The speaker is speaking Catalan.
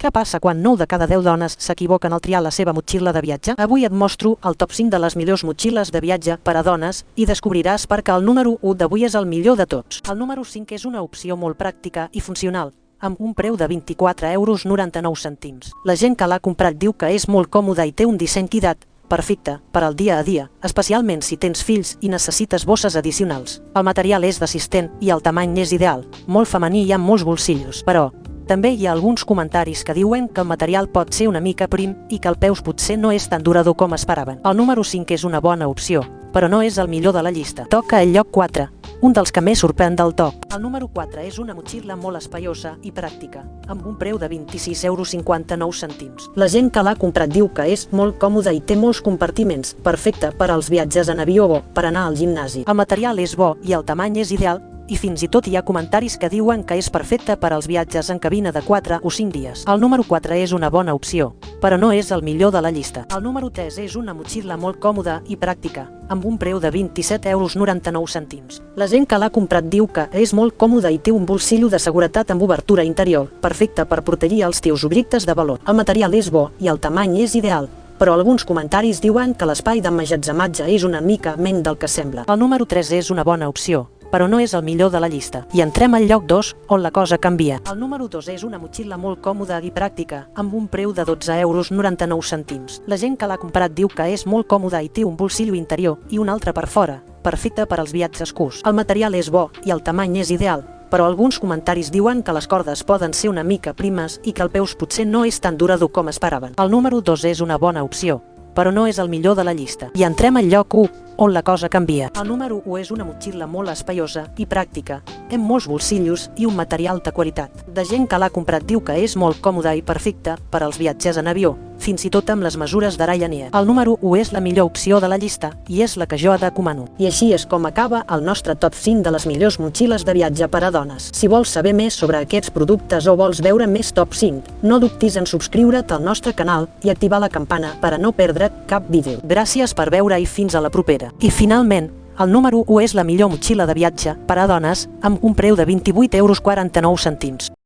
Què passa quan 9 de cada 10 dones s'equivoquen al triar la seva motxilla de viatge? Avui et mostro el top 5 de les millors motxilles de viatge per a dones i descobriràs per què el número 1 d'avui és el millor de tots. El número 5 és una opció molt pràctica i funcional, amb un preu de 24,99 €. La gent que l'ha comprat diu que és molt còmode i té un disseny quidat, perfecte per al dia a dia, especialment si tens fills i necessites bosses addicionals. El material és desistent i el tamany és ideal, molt femení i amb molts bolsillos, però també hi ha alguns comentaris que diuen que el material pot ser una mica prim i que el peus potser no és tan durador com esperaven. El número 5 és una bona opció, però no és el millor de la llista. Toca el lloc 4, un dels que més sorprèn del top. El número 4 és una motxilla molt espaiosa i pràctica, amb un preu de 26,59 €. La gent que l'ha comprat diu que és molt còmode i té molts compartiments, perfecte per als viatges en avió o per anar al gimnasi. El material és bo i el tamany és ideal, i fins i tot hi ha comentaris que diuen que és perfecte per als viatges en cabina de 4 o 5 dies. El número 4 és una bona opció, però no és el millor de la llista. El número 3 és una motxilla molt còmoda i pràctica, amb un preu de 27,99 €. La gent que l'ha comprat diu que és molt còmoda i té un bolsillo de seguretat amb obertura interior, perfecte per protegir els teus objectes de valor. El material és bo i el tamany és ideal, però alguns comentaris diuen que l'espai d'emmagatzematge és una mica menys del que sembla. El número 3 és una bona opció, però no és el millor de la llista. I entrem al lloc 2, on la cosa canvia. El número 2 és una motxilla molt còmoda i pràctica, amb un preu de 12,99 €. La gent que l'ha comprat diu que és molt còmoda i té un bolsillo interior i un altre per fora, perfecte per als viatges curts. El material és bo i el tamany és ideal, però alguns comentaris diuen que les cordes poden ser una mica primes i que el peus potser no és tan durador com esperaven. El número 2 és una bona opció, però no és el millor de la llista. I entrem al lloc 1, on la cosa canvia. El número 1 és una motxilla molt espaiosa i pràctica, amb molts bolsillos i un material de qualitat. La gent que l'ha comprat diu que és molt còmoda i perfecta per als viatges en avió, fins i tot amb les mesures de Ryanair. El número 1 és la millor opció de la llista i és la que jo recomano. I així és com acaba el nostre top 5 de les millors motxilles de viatge per a dones. Si vols saber més sobre aquests productes o vols veure més top 5, no dubtis en subscriure't al nostre canal i activar la campana per a no perdre cap vídeo. Gràcies per veure i fins a la propera. I finalment, el número 1 és la millor motxilla de viatge per a dones amb un preu de 28,49 €.